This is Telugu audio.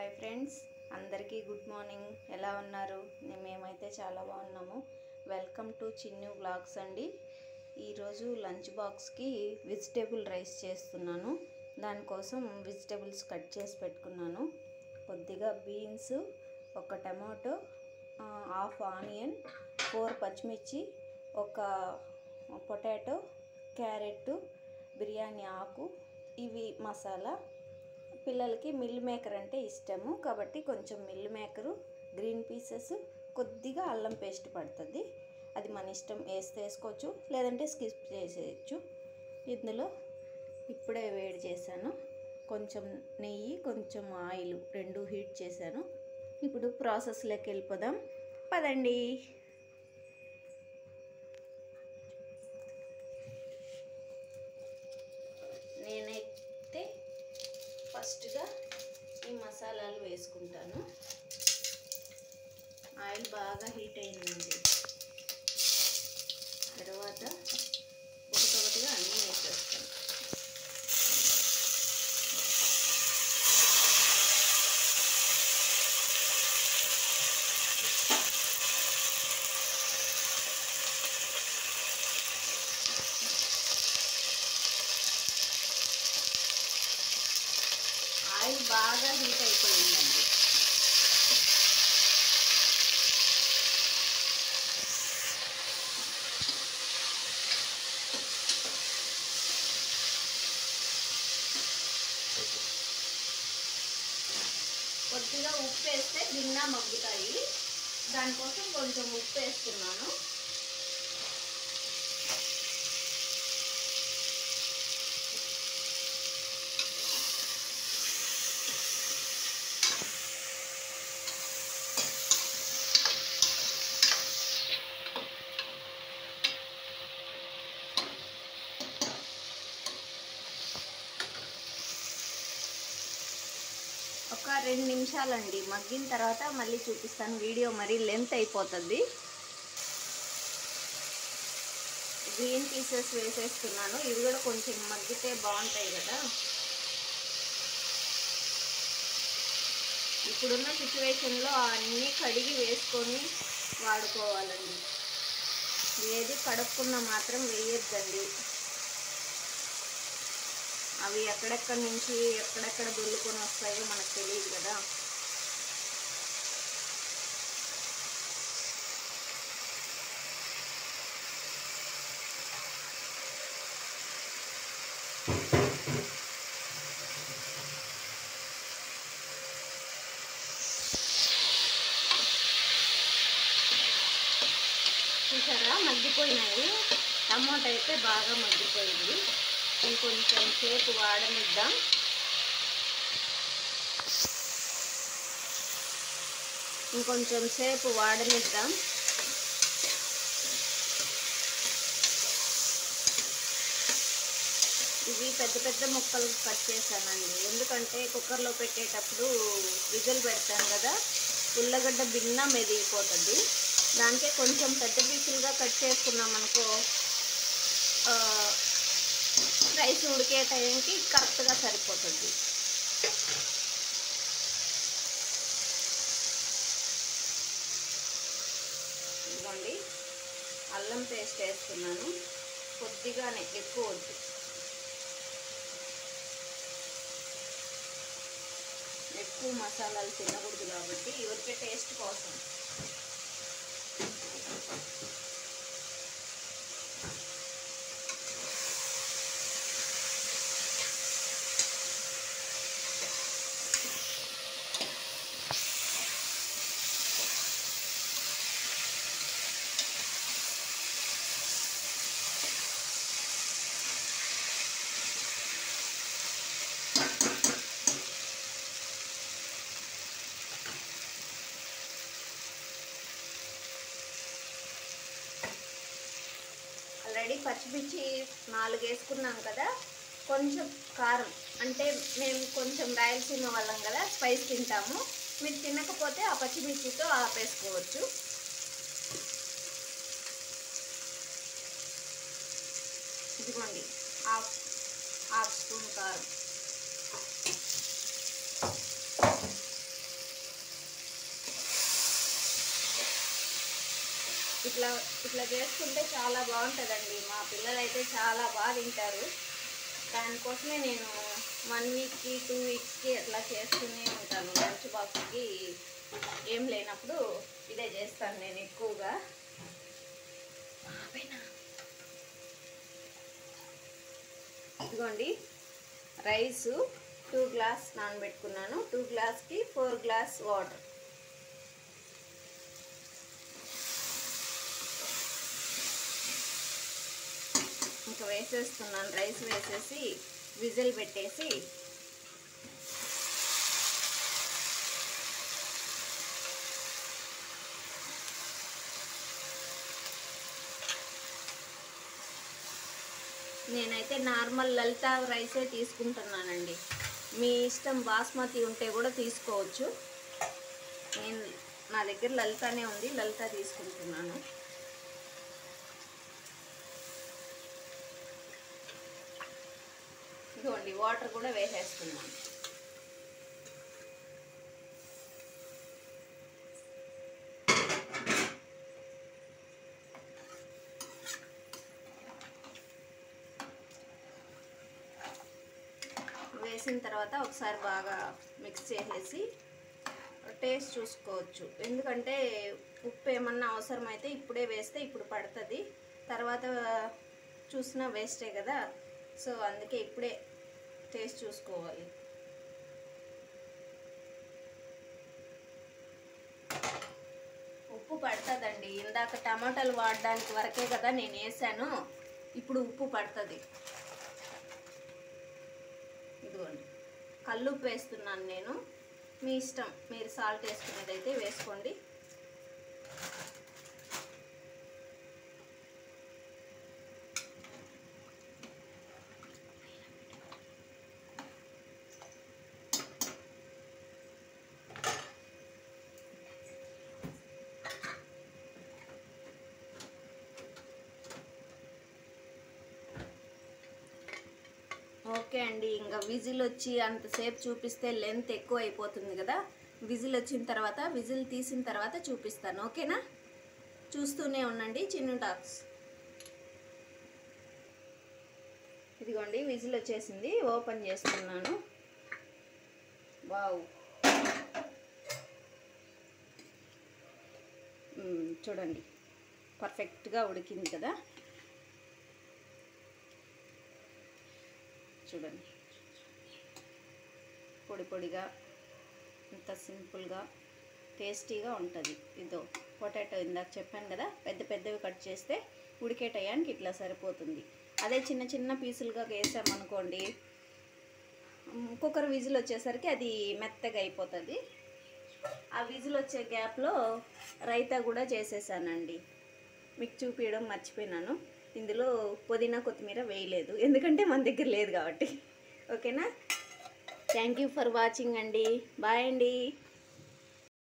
హాయ్ ఫ్రెండ్స్, అందరికీ గుడ్ మార్నింగ్. ఎలా ఉన్నారు? మేమైతే చాలా బాగున్నాము. వెల్కమ్ టు చిన్ను వ్లాగ్స్ అండి. ఈరోజు లంచ్ బాక్స్కి వెజిటేబుల్ రైస్ చేస్తున్నాను. దానికోసం వెజిటేబుల్స్ కట్ చేసి పెట్టుకున్నాను. కొద్దిగా బీన్స్, ఒక టమాటో, హాఫ్ ఆనియన్, 4 పచ్చిమిర్చి, ఒక పొటాటో, క్యారెట్, బిర్యానీ ఆకు, ఇవి మసాలా. పిల్లలకి మిల్ మేకర్ అంటే ఇష్టము కాబట్టి కొంచెం మిల్ మేకరు, గ్రీన్ పీసెస్, కొద్దిగా అల్లం పేస్ట్ పడుతుంది. అది మన ఇష్టం, వేస్తే వేసుకోవచ్చు, లేదంటే స్కిప్ చేసేయచ్చు. ఇందులో ఇప్పుడే వేడి చేశాను. కొంచెం నెయ్యి, కొంచెం ఆయిల్, రెండు హీట్ చేశాను. ఇప్పుడు ప్రాసెస్లోకి వెళ్ళిపోదాం పదండి. నేనైతే ఫస్ట్గా ఈ మసాలాలు వేసుకుంటాను. ఆయిల్ బాగా హీట్ అయిందండి. తర్వాత ఒకటొకటిగా అన్నీ వేసేస్తాను. ఆయిల్ బాగా హీట్ అయిపోయిందండి. కొద్దిగా ఉప్పు వేస్తే భిన్న మగ్గుతాయి. దానికోసం కొంచెం ఉప్పు వేస్తున్నాను. ఒక 2 నిమిషాలండి మగ్గిన తర్వాత మళ్ళీ చూపిస్తాను. వీడియో మరీ లెంత్ అయిపోతుంది. గ్రీన్ పీసెస్ వేసేస్తున్నాను. ఇవి కూడా కొంచెం మగ్గితే బాగుంటాయి కదా. ఇప్పుడున్న సిచ్యువేషన్లో అన్నీ కడిగి వేసుకొని వాడుకోవాలండి. ఏది కడుక్కున్నా మాత్రం వేయొద్దండి. అవి ఎక్కడెక్కడి నుంచి ఎక్కడెక్కడ దొల్లుకొని వస్తాయో మనకు తెలియదు కదా. చూసారా, మగ్గిపోయినాయి. టమాటా అయితే బాగా మగ్గిపోయింది. ఇంకొంచెం సేపు వాడనిద్దాం. ఇవి పెద్ద పెద్ద ముక్కలు కట్ చేశానండి. ఎందుకంటే కుక్కర్లో పెట్టేటప్పుడు విజిల్ పెడతాను కదా, ఉల్లగడ్డ భిన్న మెదిగిపోతుంది. దానికే కొంచెం పెద్ద పీసులుగా కట్ చేసుకున్నాం అనుకో, రైస్ ఉడికే టైంకి కరెక్ట్గా సరిపోతుంది. ఇదిగోండి, అల్లం పేస్ట్ వేస్తున్నాను. కొద్దిగానే, ఎక్కువ వద్దు. ఎక్కువ మసాలాలు తినకూడదు కాబట్టి ఊరికే టేస్ట్ కోసం. ఆల్రెడీ పచ్చిమిర్చి 4 వేసుకున్నాం కదా. కొంచెం కారం, అంటే మేము కొంచెం రాయలసీమ వాళ్ళం కదా, స్పైస్ తింటాము. మీరు తినకపోతే ఆ పచ్చిమిర్చితో ఆపేసుకోవచ్చు. ఇదిగోండి, హాఫ్ స్పూన్ కారం. ఇట్లా ఇట్లా చేసుకుంటే చాలా బాగుంటుందండి. మా పిల్లలైతే చాలా బాగా తింటారు. దానికోసమే నేను 1 వీక్కి 2 వీక్స్కి అట్లా చేస్తూనే ఉంటాను. లంచ్ బాక్స్కి ఏం లేనప్పుడు ఇదే చేస్తాను నేను ఎక్కువగా. ఇదిగోండి రైసు 2 గ్లాస్ నానబెట్టుకున్నాను. 2 గ్లాస్కి 4 గ్లాస్ వాటర్. ఇంకా వేసేస్తున్నాను. రైస్ వేసేసి విజిల్ పెట్టేసి నేనైతే నార్మల్ లలిత రైసే తీసుకుంటున్నానండి. మీ ఇష్టం బాస్మతి ఉంటే కూడా తీసుకోవచ్చు. నా దగ్గర లలితనే ఉంది, లలిత తీసుకుంటున్నాను. ఇదిగోండి వాటర్ కూడా వేసేస్తున్నాను. వేసిన తర్వాత ఒకసారి బాగా మిక్స్ చేసేసి టేస్ట్ చూసుకోవచ్చు. ఎందుకంటే ఉప్పు ఏమన్నా అవసరమైతే ఇప్పుడే వేస్తే ఇప్పుడు పడుతుంది, తర్వాత చూసినా వేస్టే కదా. సో అందుకే ఇప్పుడే టేస్ట్ చూసుకోవాలి. ఉప్పు పడుతుందండి. ఇందాక టమాటాలు వాడడానికి వరకే కదా నేను వేసాను, ఇప్పుడు ఉప్పు పడుతుంది. ఇదిగోండి కల్లుప్పు వేస్తున్నాను నేను. మీ ఇష్టం, మీరు సాల్ట్ వేసుకునేదైతే వేసుకోండి. ఓకే అండి, ఇంకా విజిల్ వచ్చి అంతసేపు చూపిస్తే లెంత్ ఎక్కువ అయిపోతుంది కదా. విజిల్ వచ్చిన తర్వాత, విజిల్ తీసిన తర్వాత చూపిస్తాను. ఓకేనా? చూస్తూనే ఉండండి చిన్ను టాక్స్. ఇదిగోండి విజిల్ వచ్చేసింది, ఓపెన్ చేస్తున్నాను. వావ్, చూడండి పర్ఫెక్ట్గా ఉడికింది కదా. చూడండి పొడి పొడిగా, ఇంత సింపుల్గా టేస్టీగా ఉంటుంది. ఇదో పొటాటో ఇందాక చెప్పాను కదా, పెద్ద పెద్దవి కట్ చేస్తే ఉడికే టయానికి ఇట్లా సరిపోతుంది. అదే చిన్న చిన్న పీసులుగా వేసామనుకోండి, కుక్కర్ విజిల్ వచ్చేసరికి అది మెత్తగా అయిపోతుంది. ఆ విజిల్ వచ్చే గ్యాప్లో రైతా కూడా చేసేసానండి. మీకు చూపించడం మర్చిపోయినాను. ఇందులో పుదీనా కొత్తిమీర వేయలేదు, ఎందుకంటే మన దగ్గర లేదు కాబట్టి. ఓకేనా? థ్యాంక్ యూ ఫర్ వాచింగ్ అండి. బాయ్ అండి.